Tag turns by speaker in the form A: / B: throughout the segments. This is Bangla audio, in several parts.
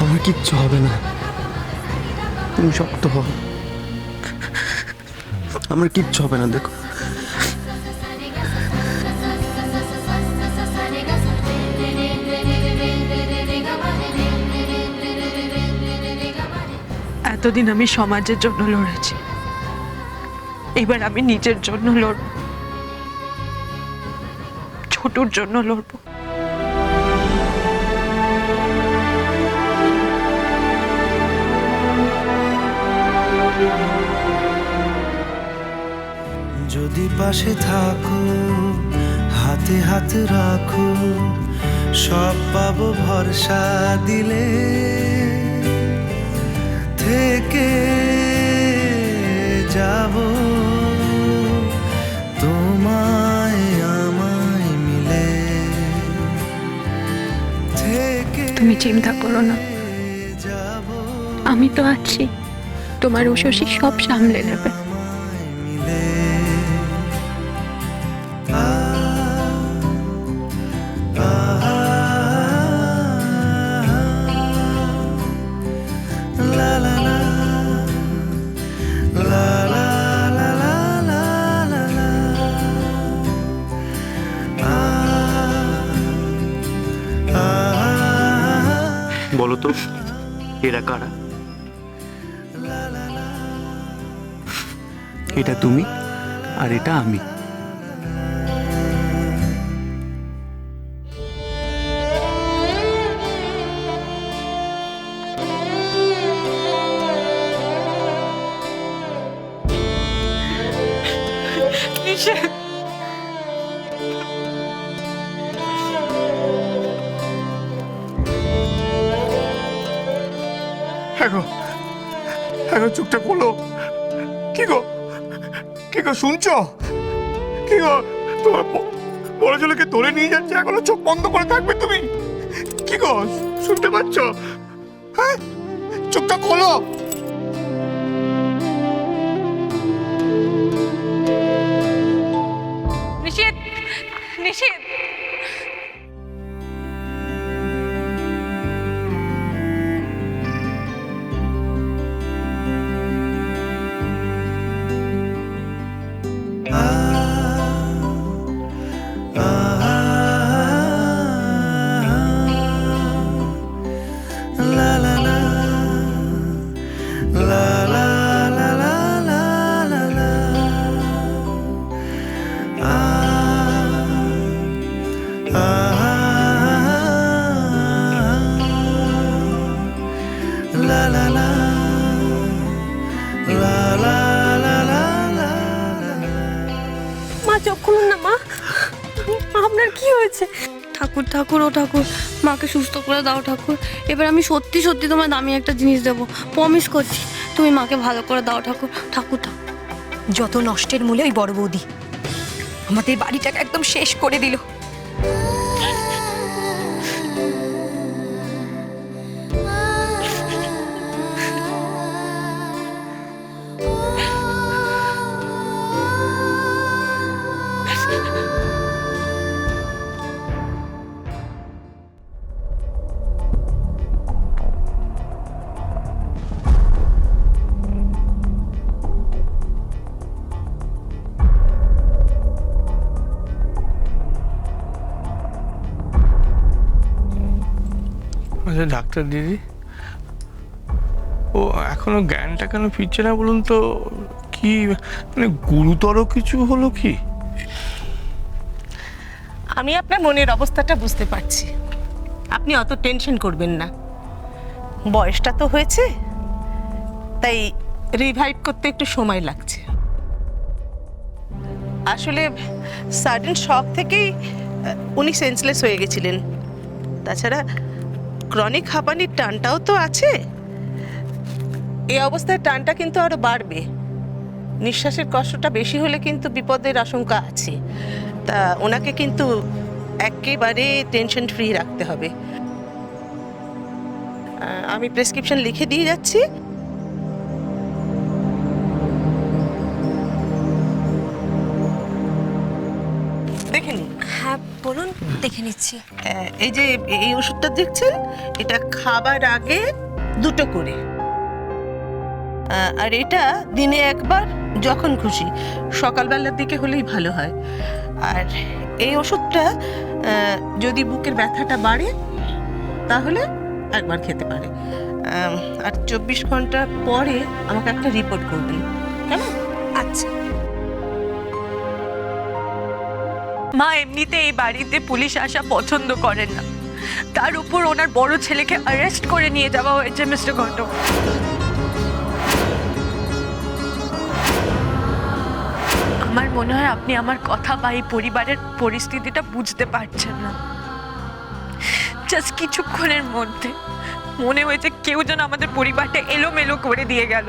A: আমার কিচ্ছু হবে না, তুমি শক্ত হও, আমার কিচ্ছু হবে না। দেখো
B: এতদিন আমি সমাজের জন্য লড়েছি, এবার আমি নিজের জন্য লড়ব, ছোটুর জন্য লড়ব।
C: যদি পাশে থাকো, হাতে হাত রাখো, সব পাবো ভরসা দিলে, থেকে যাব তোমায় আমায় মিলে, থেকে
D: তুমি চিন্তা করো না,
C: যাব
D: আমি তো আছি, তোমার উশসী সব সামলে নেবে।
C: আমায় মিলে। La la la la la la la la la
A: বলো তো, এরা কারা? এটা তুমি আর এটা আমি।
B: নিষেধ,
E: হ্যাঁ গো, চোখটা খোলো। কি গো, শুনছো? কি গো, তোমার বড় ছেলেকে ধরে নিয়ে যাচ্ছে, এখনো চোখ বন্ধ করে থাকবে তুমি? কি গো, শুনতে পাচ্ছ? হ্যাঁ, চোখটা খোলো।
B: নিষেধ, নিষেধ।
C: La la la la la la la la la la la la la la la la la la।
F: মা চোখ খুলুন না মা, আপনার কি হয়েছে? ঠাকুর ঠাকুর ও ঠাকুর, মাকে সুস্থ করে দাও ঠাকুর। এবার আমি সত্যি সত্যি তোমার দামি একটা জিনিস দেবো, প্রমিস করছি। তুমি মাকে ভালো করে দাও ঠাকুর, ঠাকুর ঠাকুর।
G: যত নষ্টের মূলে ওই বড় বৌদি আমাদের বাড়িটাকে একদম শেষ করে দিল।
E: আচ্ছা ডাক্তার দিদি, ও এখনো জ্ঞানটা কেন ফিরছে না বলুন তো? কি মানে গুরুতর কিছু হলো কি?
H: আমি আপনার মনের অবস্থাটা বুঝতে পারছি, আপনি অত টেনশন করবেন না। বয়সটা তো হয়েছে, তাই রিভাইভ করতে একটু সময় লাগছে। আসলে সাডেন শক থেকেই উনি সেন্সলেস হয়ে গেছিলেন। তাছাড়া ক্রনিক হাঁপানির টানটাও তো আছে। এই অবস্থায় টানটা কিন্তু আরো বাড়বে। নিঃশ্বাসের কষ্টটা বেশি হলে কিন্তু বিপদের আশঙ্কা আছে। তা ওনাকে কিন্তু একেবারে টেনশন ফ্রি রাখতে হবে। আমি প্রেসক্রিপশন লিখে দিয়ে যাচ্ছি। দেখে নিন।
F: হ্যাঁ
G: বলুন, দেখে নিচ্ছি।
H: এই যে এই ওষুধটা দেখছেন, এটা খাবার আগে 2টো করে, আর এটা দিনে একবার যখন খুশি, সকালবেলার দিকে হলেই ভালো হয়। আর এই ওষুধটা যদি বুকের ব্যথাটা বাড়ে তাহলে একবার খেতে পারে, আর 24 ঘন্টা পরে আমাকে একটা রিপোর্ট করবেন, কেমন?
G: আচ্ছা।
B: মা এমনিতে এই বাড়িতে পুলিশ আসা পছন্দ করেন না, তার উপর ওনার বড় ছেলেকে অ্যারেস্ট করে নিয়ে যাওয়া হয়েছে মিস্টার ঘটক। আমার মনে হয় আপনি আমার কথা বা এই পরিবারের পরিস্থিতিটা বুঝতে পারছেন না। জাস্ট কিছুক্ষণের মধ্যে মনে হয়েছে কেউ যেন আমাদের পরিবারটা এলোমেলো করে দিয়ে গেল,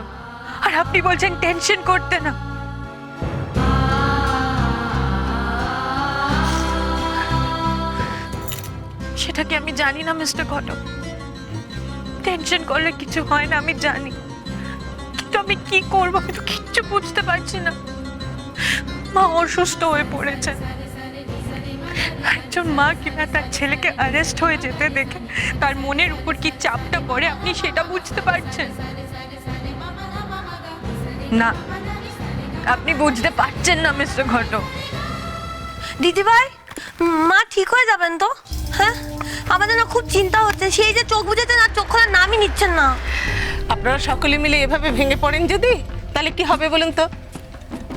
B: আর আপনি বলছেন টেনশন করতে না। সেটা কি আমি জানি না মিস্টার ঘটক? টেনশন করলে কিছু হয় না আমি জানি, কিন্তু আমি কি করবো আমি তো কিচ্ছু বুঝতে পারছি না। মা অসুস্থ হয়ে পড়েছেন, একজন মা কিনা তার ছেলেকে অ্যারেস্ট হয়ে যেতে দেখে তার মনের উপর কি চাপটা পড়ে আপনি সেটা বুঝতে পারছেন না? আপনি বুঝতে পারছেন না মিস্টার ঘটক।
F: দিদিভাই, মা ঠিক হয়ে যাবেন তো? হ্যাঁ, আমাদের না খুব চিন্তা হচ্ছে, সেই যে চোখ বুঝেছেন আর চোখ খোলার নামই নিচ্ছেন না।
H: আপনারা সকলে মিলে এভাবে ভেঙে পড়েন যদি, তাহলে কি হবে বলুন তো?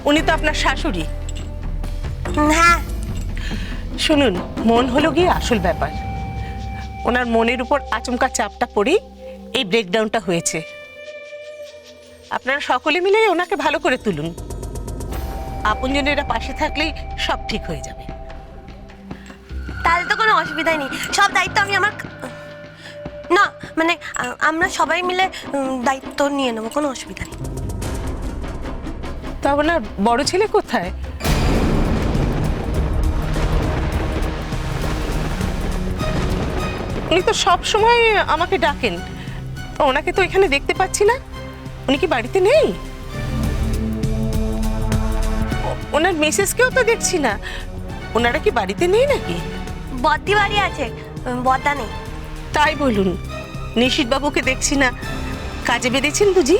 H: উনি তো আপনার শাশুড়ি।
F: হ্যাঁ,
H: শুনুন, মন হলো গিয়ে আসল ব্যাপার। ওনার মনের উপর আচমকা চাপটা পড়েই এই ব্রেকডাউনটা হয়েছে। আপনারা সকলে মিলে ওনাকে ভালো করে তুলুন, আপনজনেরা পাশে থাকলেই সব ঠিক হয়ে যাবে।
F: তাহলে তো কোনো অসুবিধাই নেই, সব দায়িত্ব আমি আমার না মানে আমরা সবাই মিলে দায়িত্ব নিয়ে নেবো, কোনো অসুবিধা নেই।
H: তা ওনার বড় ছেলে কোথায়? উনি তো সব সময় আমাকে ডাকেন, ওনাকে তো এখানে দেখতে পাচ্ছি না। উনি কি বাড়িতে নেই? ওনার মিসেসকেও তো দেখছি না, ওনারা কি বাড়িতে নেই নাকি?
F: বদ্দি বাড়ি আছে, বদ্দা নেই।
H: তাই বলুন, নিশীথ বাবুকে দেখছি না, কাজে বেরিয়েছেন বুঝি?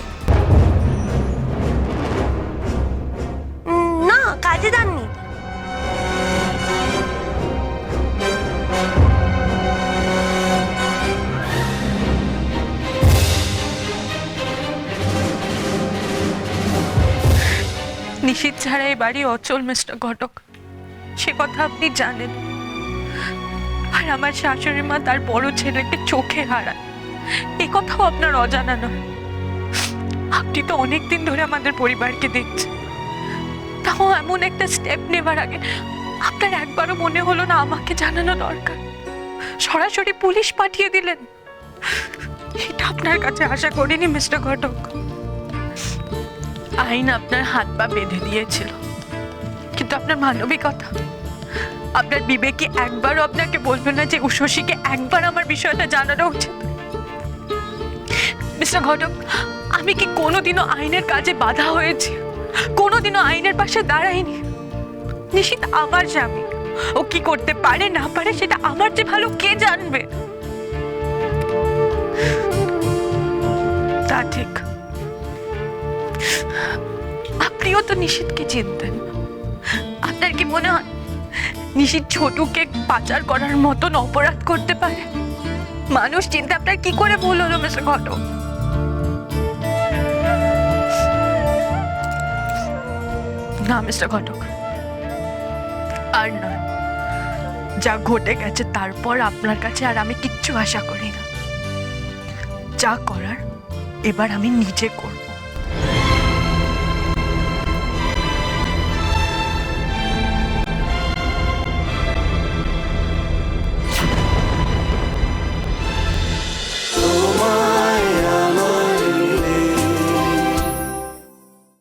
F: না, কাজে যাননি।
B: নিশীথ ছাড়া এই বাড়ি অচল মিস্টার ঘটক, সে কথা আপনি জানেন। আর আমার শাশুড়ি মা তার বড় ছেলেকে চোখে হারায়, এ কথাও আপনার অজানা নয়। আপনি তো অনেকদিন ধরে আমাদের পরিবারকে দেখছেন, তাও এমন একটা স্টেপ নেবার আগে আপনার একবারও মনে হলো না আমাকে জানানো দরকার? সরাসরি পুলিশ পাঠিয়ে দিলেন। এটা আপনার কাছে আশা করিনি মিস্টার ঘটক। আইন আপনার হাত পা বেঁধে দিয়েছিল, কিন্তু আপনার মানবিকতা, আপনার বিবেকে একবারও আপনাকে বলবে না যে উষসীকে একবার আমার বিষয়টা জানানো উচিত? মিস্টার ঘটক, আমি কি কোনোদিনও আইনের কাজে বাধা হয়েছি? কোনোদিনও আইনের পাশে দাঁড়াইনি। নিশীথ আমার স্বামী, ও কি করতে পারে না পারে সেটা আমার যে ভালো কে জানবে? তা ঠিক, আপনিও তো নিশীথকে চিনতেন। আপনার কি মনে হয় নিশীথ ছোটুকে পাচার করার মতন অপরাধ করতে পারে? মানুষ চিনতে আপনার কি করে ভুল হলো মিস্টার ঘটক? না মিস্টার ঘটক, আর নয়। যা ঘটে গেছে তারপর আপনার কাছে আর আমি কিচ্ছু আশা করি না। যা করার এবার আমি নিজে করব।